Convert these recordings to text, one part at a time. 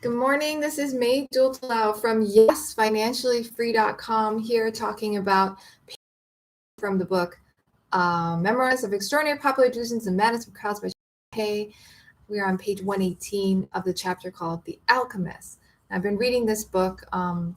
Good morning. This is May Dultalau from YesFinanciallyFree.com here talking about from the book Memoirs of Extraordinary Popular Delusions and Madness of Crowds by Mackay. We are on page 118 of the chapter called The Alchemists. I've been reading this book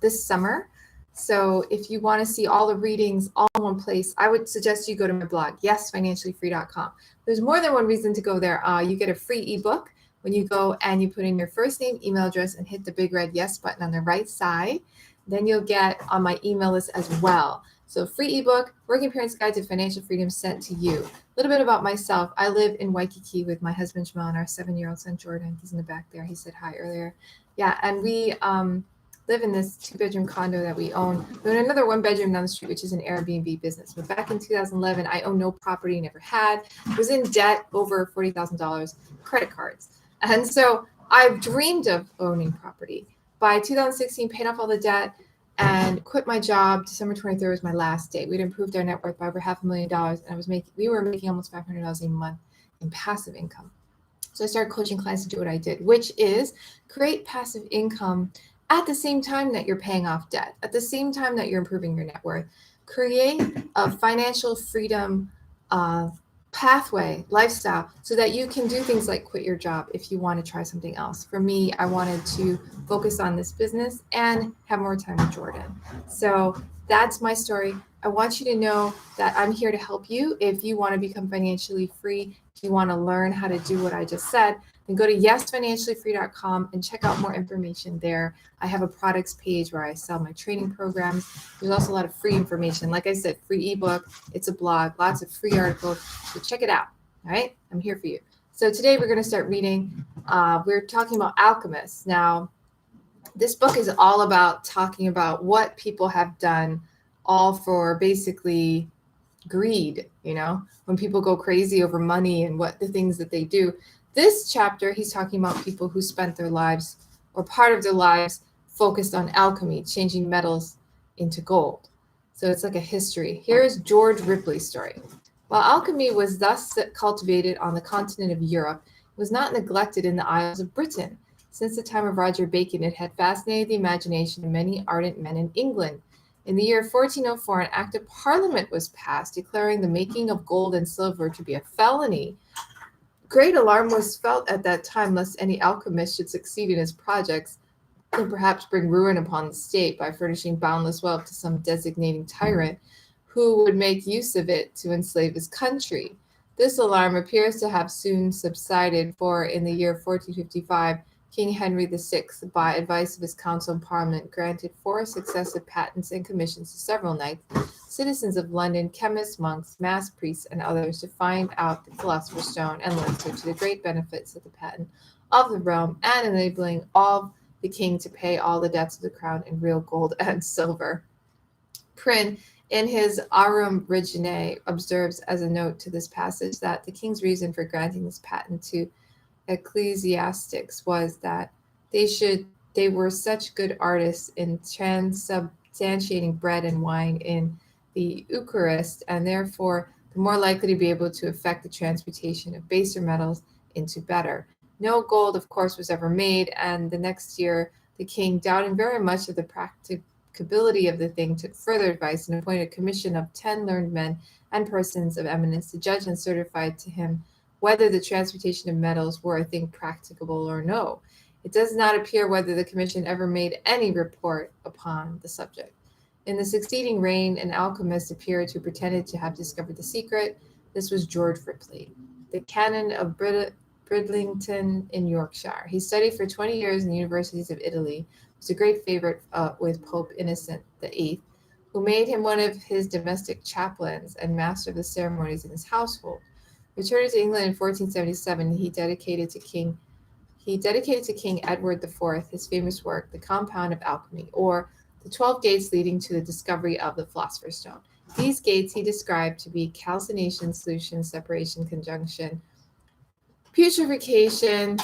this summer. So if you want to see all the readings all in one place, I would suggest you go to my blog, YesFinanciallyFree.com. There's more than one reason to go there. You get a free ebook when you go and you put in your first name, email address, and hit the big red yes button on the right side. Then you'll get on my email list as well. So free ebook, Working Parents Guide to Financial Freedom sent to you. A little bit about myself. I live in Waikiki with my husband, Jamal, and our 7-year-old son, Jordan. He's in the back there. He said hi earlier. Yeah, and we live in this 2-bedroom condo that we own. We own another 1-bedroom down the street, which is an Airbnb business. But back in 2011, I owned no property, never had. Was in debt over $40,000, credit cards. And so I've dreamed of owning property. By 2016, paid off all the debt and quit my job. December 23rd was my last day. We'd improved our net worth by over $500,000, and we were making almost $500 a month in passive income. So I started coaching clients to do what I did, which is create passive income at the same time that you're paying off debt, at the same time that you're improving your net worth. Create a financial freedom pathway, lifestyle, so that you can do things like quit your job if you want to try something else. For me, I wanted to focus on this business and have more time with Jordan. So that's my story. I want you to know that I'm here to help you. If you want to become financially free, if you want to learn how to do what I just said, then go to YesFinanciallyFree.com and check out more information there. I have a products page where I sell my training programs. There's also a lot of free information. Like I said, free ebook. It's a blog, lots of free articles. So check it out. All right, I'm here for you. So today we're going to start reading. We're talking about alchemists. Now, this book is all about talking about what people have done, all for basically greed, when people go crazy over money and what the things that they do. This chapter, he's talking about people who spent their lives or part of their lives focused on alchemy, changing metals into gold. So it's like a history. Here's George Ripley's story. While alchemy was thus cultivated on the continent of Europe, it was not neglected in the Isles of Britain. Since the time of Roger Bacon, it had fascinated the imagination of many ardent men in England. In the year 1404, an act of parliament was passed declaring the making of gold and silver to be a felony. Great alarm was felt at that time lest any alchemist should succeed in his projects and perhaps bring ruin upon the state by furnishing boundless wealth to some designating tyrant who would make use of it to enslave his country. This alarm appears to have soon subsided, for in the year 1455, King Henry VI, by advice of his council and parliament, granted 4 successive patents and commissions to several knights, citizens of London, chemists, monks, mass priests, and others to find out the philosopher's stone and learn so, to the great benefits of the patent of the realm, and enabling all the king to pay all the debts of the crown in real gold and silver. Prynne, in his Aurum Reginae, observes as a note to this passage that the king's reason for granting this patent to ecclesiastics was that they were such good artists in transubstantiating bread and wine in the Eucharist, and therefore the more likely to be able to effect the transmutation of baser metals into better. No gold, of course, was ever made, and the next year the king, doubting very much of the practicability of the thing, took further advice and appointed a commission of 10 learned men and persons of eminence to judge and certify to him whether the transmutation of metals were a thing practicable or no. It does not appear whether the commission ever made any report upon the subject. In the succeeding reign, an alchemist appeared who pretended to have discovered the secret. This was George Ripley, the canon of Bridlington in Yorkshire. He studied for 20 years in the universities of Italy, was a great favorite with Pope Innocent VIII, who made him one of his domestic chaplains and master of the ceremonies in his household. Returning to England in 1477, he dedicated to King Edward IV his famous work, The Compound of Alchemy, or the 12 gates leading to the discovery of the philosopher's stone. These gates he described to be calcination, solution, separation, conjunction, putrefaction,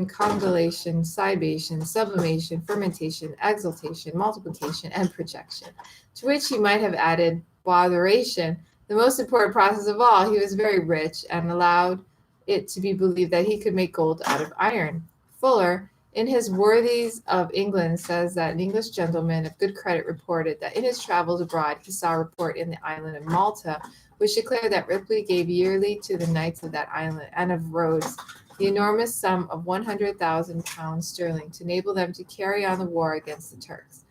congelation, cibation, sublimation, fermentation, exaltation, multiplication, and projection, to which he might have added botheration. The most important process of all, he was very rich and allowed it to be believed that he could make gold out of iron. Fuller, In his Worthies of England says that an English gentleman of good credit reported that in his travels abroad he saw a report in the island of Malta, which declared that Ripley gave yearly to the knights of that island and of Rhodes the enormous sum of 100,000 pounds sterling to enable them to carry on the war against the Turks.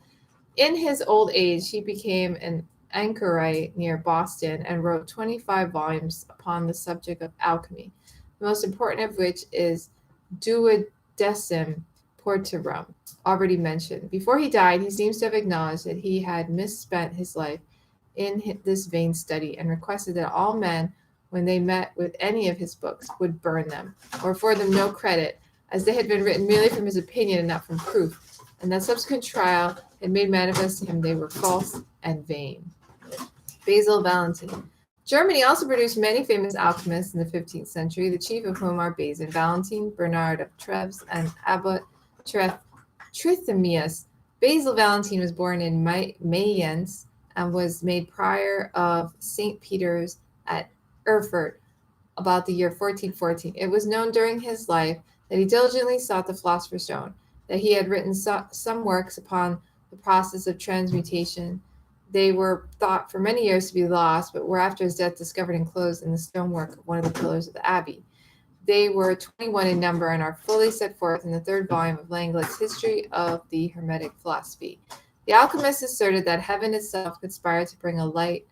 In his old age, he became an anchorite near Boston and wrote 25 volumes upon the subject of alchemy, the most important of which is Duodecim Portorum, already mentioned. Before he died, he seems to have acknowledged that he had misspent his life in this vain study and requested that all men, when they met with any of his books, would burn them, or afford them no credit, as they had been written merely from his opinion and not from proof, and that subsequent trial had made manifest to him they were false and vain. Basil Valentine. Germany also produced many famous alchemists in the 15th century, the chief of whom are Basil Valentine, Bernard of Treves, and Abbot Trithemius. Basil Valentine was born in Mayence and was made prior of St. Peter's at Erfurt about the year 1414. It was known during his life that he diligently sought the philosopher's stone, that he had written some works upon the process of transmutation. They were thought for many years to be lost, but were after his death discovered enclosed in the stonework of one of the pillars of the abbey. They were 21 in number and are fully set forth in the third volume of Langlet's History of the Hermetic Philosophy. The alchemists asserted that heaven itself conspired to bring to light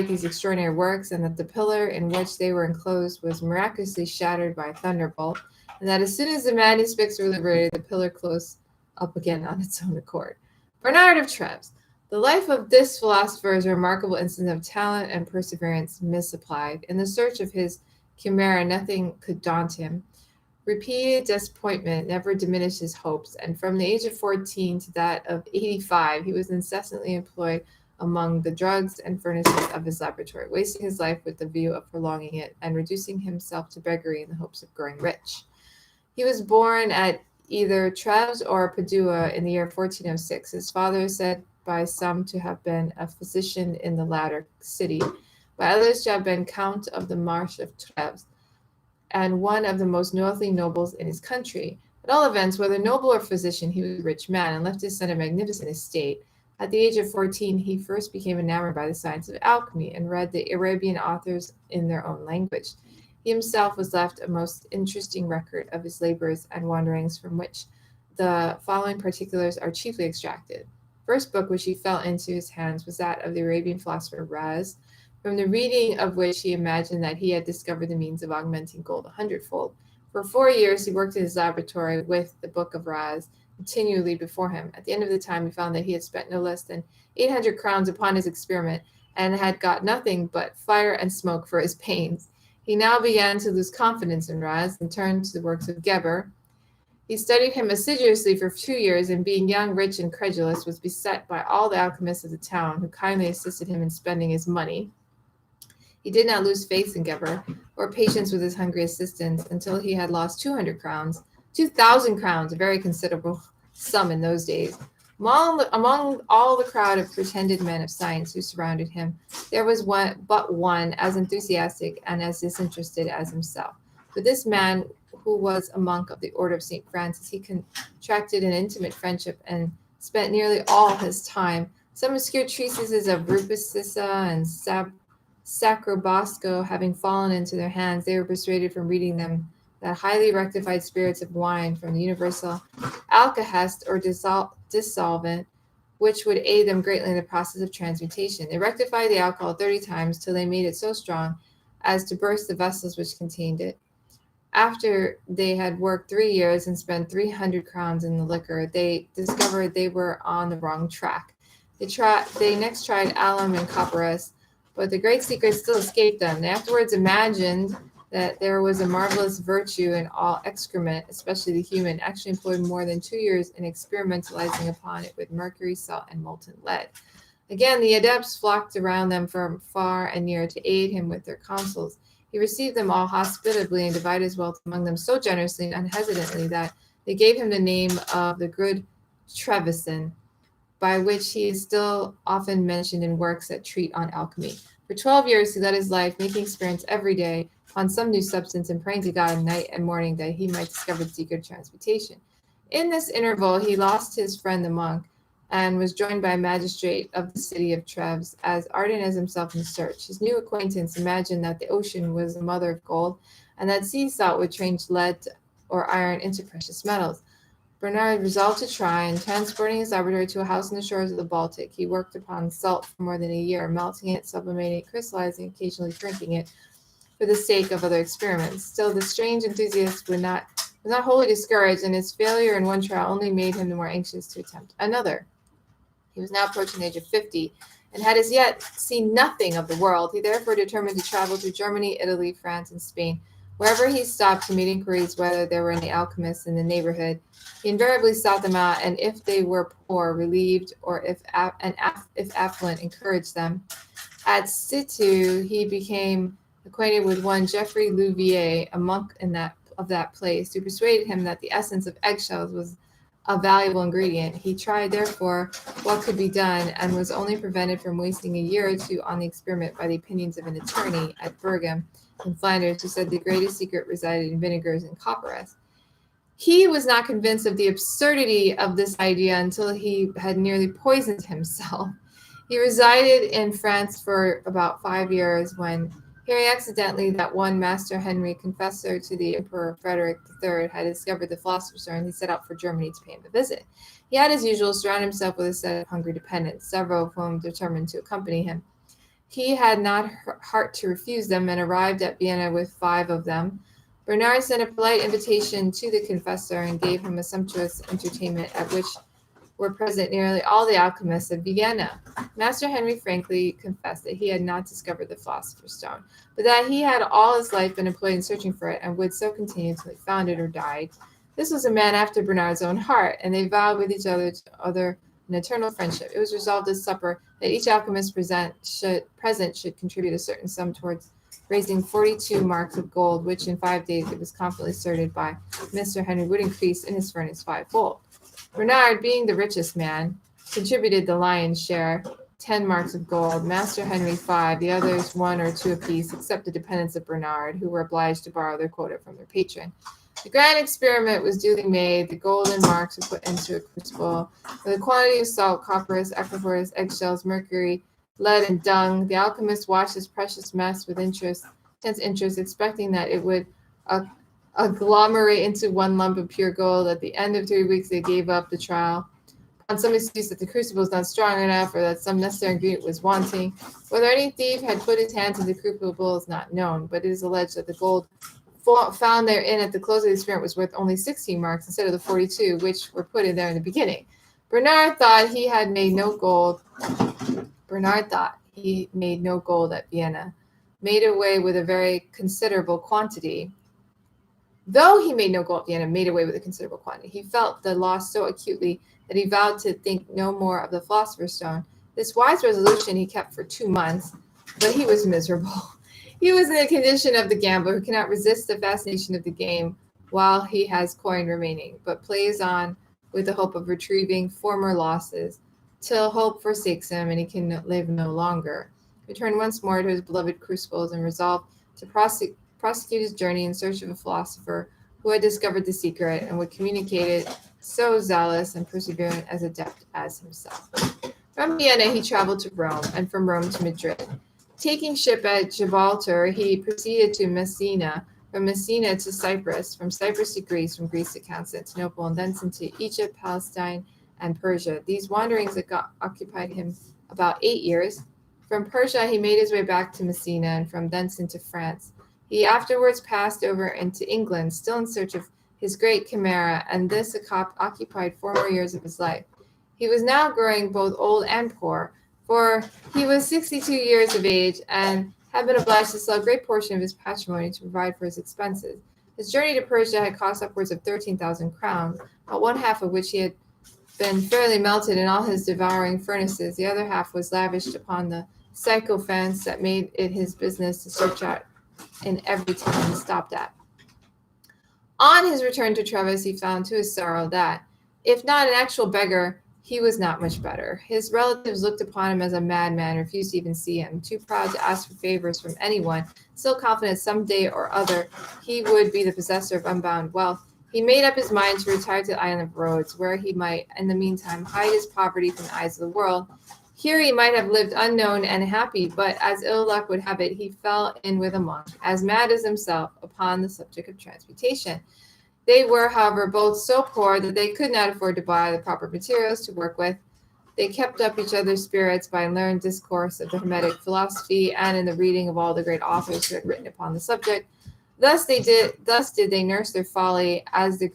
these extraordinary works, and that the pillar in which they were enclosed was miraculously shattered by a thunderbolt, and that as soon as the manuscripts were liberated, the pillar closed up again on its own accord. Bernard of Treves. The life of this philosopher is a remarkable instance of talent and perseverance misapplied. In the search of his chimera, nothing could daunt him. Repeated disappointment never diminished his hopes, and from the age of 14 to that of 85, he was incessantly employed among the drugs and furnaces of his laboratory, wasting his life with the view of prolonging it and reducing himself to beggary in the hopes of growing rich. He was born at either Treves or Padua in the year 1406. His father is said by some to have been a physician in the latter city, by others to have been Count of the Marsh of Treves, and one of the most wealthy nobles in his country. At all events, whether noble or physician, he was a rich man and left his son a magnificent estate. At the age of 14, he first became enamored by the science of alchemy and read the Arabian authors in their own language. He himself was left a most interesting record of his labors and wanderings, from which the following particulars are chiefly extracted. The first book which he fell into his hands was that of the Arabian philosopher Raz, from the reading of which he imagined that he had discovered the means of augmenting gold 100-fold. For 4 years he worked in his laboratory with the book of Raz continually before him. At the end of the time, he found that he had spent no less than 800 crowns upon his experiment and had got nothing but fire and smoke for his pains. He now began to lose confidence in Raz and turned to the works of Geber. He studied him assiduously for 2 years, and being young, rich, and credulous, was beset by all the alchemists of the town, who kindly assisted him in spending his money. He did not lose faith in Geber or patience with his hungry assistants until he had lost 200 crowns, 2,000 crowns, a very considerable sum in those days. Among all the crowd of pretended men of science who surrounded him, there was but one as enthusiastic and as disinterested as himself. With this man, who was a monk of the order of St. Francis, he contracted an intimate friendship and spent nearly all his time. Some obscure treatises of Rupicissa and Sacrobosco having fallen into their hands, they were persuaded from reading them that highly rectified spirits of wine from the universal alkahest or dissolvent, which would aid them greatly in the process of transmutation. They rectified the alcohol 30 times till they made it so strong as to burst the vessels which contained it. After they had worked 3 years and spent 300 crowns in the liquor, they discovered they were on the wrong track. They next tried alum and copperas, but the great secret still escaped them. They afterwards imagined that there was a marvelous virtue in all excrement, especially the human, actually employed more than 2 years in experimentalizing upon it with mercury, salt, and molten lead. Again, the adepts flocked around them from far and near to aid him with their counsels. He received them all hospitably and divided his wealth among them so generously and unhesitantly that they gave him the name of the good Trevisan, by which he is still often mentioned in works that treat on alchemy. For 12 years he led his life, making experiments every day, on some new substance and praying to God night and morning that he might discover the secret of transmutation. In this interval, he lost his friend the monk and was joined by a magistrate of the city of Treves, as ardent as himself in search. His new acquaintance imagined that the ocean was the mother of gold, and that sea salt would change lead or iron into precious metals. Bernard resolved to try, and transporting his laboratory to a house on the shores of the Baltic, he worked upon salt for more than a year, melting it, sublimating it, crystallizing, occasionally drinking it, for the sake of other experiments. Still, the strange enthusiast was not wholly discouraged, and his failure in one trial only made him the more anxious to attempt another. He was now approaching the age of 50, and had as yet seen nothing of the world. He therefore determined to travel through Germany, Italy, France, and Spain. Wherever he stopped, he made inquiries whether there were any alchemists in the neighborhood. He invariably sought them out, and if they were poor, relieved, or if affluent, encouraged them. At Situ, he became acquainted with one Geoffrey Louvier, a monk of that place, who persuaded him that the essence of eggshells was a valuable ingredient. He tried, therefore, what could be done, and was only prevented from wasting a year or two on the experiment by the opinions of an attorney at Berghem in Flanders, who said the greatest secret resided in vinegars and copperas. He was not convinced of the absurdity of this idea until he had nearly poisoned himself. He resided in France for about 5 years, when, hearing accidentally that one Master Henry, confessor to the Emperor Frederick III, had discovered the philosopher's stone, he set out for Germany to pay him a visit. He had, as usual, surrounded himself with a set of hungry dependents, several of whom determined to accompany him. He had not heart to refuse them, and arrived at Vienna with 5 of them. Bernard sent a polite invitation to the confessor, and gave him a sumptuous entertainment, at which were present nearly all the alchemists of Vienna. Master Henry frankly confessed that he had not discovered the philosopher's stone, but that he had all his life been employed in searching for it, and would so continue until he found it or died. This was a man after Bernard's own heart, and they vowed with each other an eternal friendship. It was resolved at supper that each alchemist present should contribute a certain sum towards raising 42 marks of gold, which in 5 days, it was confidently asserted by Mr. Henry, would increase in his furnace 5-fold. Bernard, being the richest man, contributed the lion's share, 10 marks of gold, Master Henry 5, the others 1 or 2 apiece, except the dependents of Bernard, who were obliged to borrow their quota from their patron. The grand experiment was duly made. The golden marks were put into a crucible with a quantity of salt, copperas, aquaphors, eggshells, mercury, lead, and dung. The alchemist watched this precious mess with intense interest, expecting that it would agglomerate into one lump of pure gold. At the end of 3 weeks, they gave up the trial on some excuse that the crucible was not strong enough, or that some necessary ingredient was wanting. Whether any thief had put his hand to the crucible is not known, but it is alleged that the gold found therein at the close of the experiment was worth only 16 marks instead of the 42 which were put in there in the beginning. Bernard thought he made no gold at Vienna, made away with a very considerable quantity. Though he made no gold at Vienna, made away with a considerable quantity. He felt the loss so acutely that he vowed to think no more of the philosopher's stone. This wise resolution he kept for 2 months, but he was miserable. He was in the condition of the gambler who cannot resist the fascination of the game while he has coin remaining, but plays on with the hope of retrieving former losses, till hope forsakes him and he can live no longer. He returned once more to his beloved crucibles, and resolved to prosecute his journey in search of a philosopher who had discovered the secret and would communicate it, so zealous and perseverant as adept as himself. From Vienna he traveled to Rome, and from Rome to Madrid. Taking ship at Gibraltar, he proceeded to Messina, from Messina to Cyprus, from Cyprus to Greece, from Greece to Constantinople, and thence into Egypt, Palestine, and Persia. These wanderings occupied him about 8 years. From Persia, he made his way back to Messina, and from thence into France. He afterwards passed over into England, still in search of his great chimera, and this occupied 4 more years of his life. He was now growing both old and poor, for he was 62 years of age, and had been obliged to sell a great portion of his patrimony to provide for his expenses. His journey to Persia had cost upwards of 13,000 crowns, about 1/2 of which he had been fairly melted in all his devouring furnaces. The other half was lavished upon the sycophants that made it his business to search out in every town he stopped at. On his return to Treves, he found to his sorrow that, if not an actual beggar, he was not much better. His relatives looked upon him as a madman, refused to even see him, too proud to ask for favors from anyone, still confident someday or other he would be the possessor of unbound wealth. He made up his mind to retire to the island of Rhodes, where he might, in the meantime, hide his poverty from the eyes of the world. Here he might have lived unknown and happy, but as ill luck would have it, he fell in with a monk, as mad as himself, upon the subject of transmutation. They were, however, both so poor that they could not afford to buy the proper materials to work with. They kept up each other's spirits by learned discourse of the Hermetic philosophy and in the reading of all the great authors who had written upon the subject. Thus did they nurse their folly, as the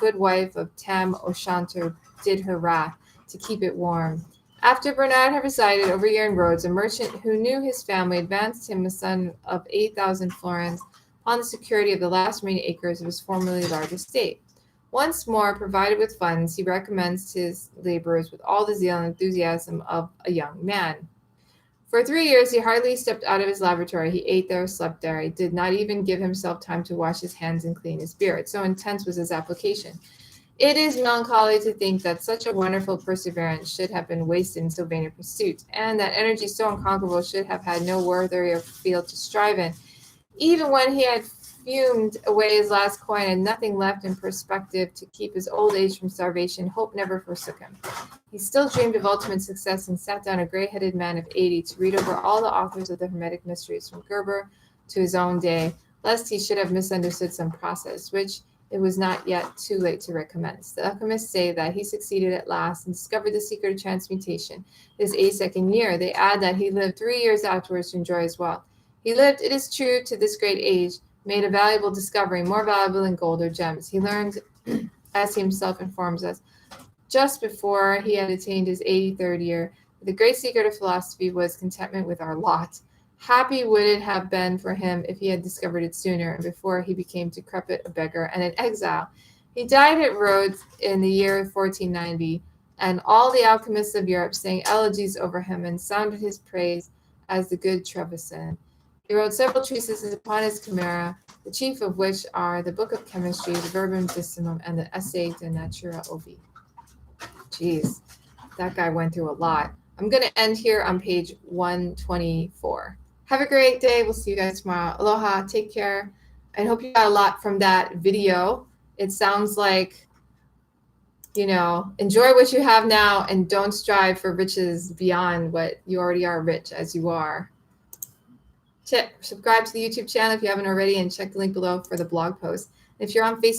good wife of Tam O'Shanter did her wrath, to keep it warm. After Bernard had resided over a year in Rhodes, a merchant who knew his family advanced him a sum of 8,000 florins on the security of the last remaining acres of his formerly large estate. Once more provided with funds, he recommenced his labors with all the zeal and enthusiasm of a young man. For 3 years, he hardly stepped out of his laboratory. He ate there, slept there. He did not even give himself time to wash his hands and clean his beard. So intense was his application. It is melancholy to think that such a wonderful perseverance should have been wasted in so vain a pursuit, and that energy so unconquerable should have had no worthier field to strive in. Even when he had fumed away his last coin and nothing left in perspective to keep his old age from starvation, hope never forsook him. He still dreamed of ultimate success and sat down a gray-headed man of 80 to read over all the authors of the Hermetic Mysteries from Gerber to his own day, lest he should have misunderstood some process, which it was not yet too late to recommence. The alchemists say that he succeeded at last and discovered the secret of transmutation his 82nd year. They add that he lived 3 years afterwards to enjoy his wealth. He lived, it is true, to this great age, made a valuable discovery, more valuable than gold or gems. He learned, as he himself informs us, just before he had attained his 83rd year, that the great secret of philosophy was contentment with our lot. Happy would it have been for him if he had discovered it sooner and before he became decrepit, a beggar, and an exile. He died at Rhodes in the year 1490, and all the alchemists of Europe sang elegies over him and sounded his praise as the good Trevisan. He wrote several treatises upon his chimera, the chief of which are the Book of Chemistry, the Verbum Dissimum, and the Essay de Natura Ovi. Jeez, that guy went through a lot. I'm going to end here on page 124. Have a great day. We'll see you guys tomorrow. Aloha. Take care. I hope you got a lot from that video. It sounds like, enjoy what you have now and don't strive for riches beyond what you already are rich as you are. Subscribe to the YouTube channel if you haven't already, and check the link below for the blog post. If you're on Facebook,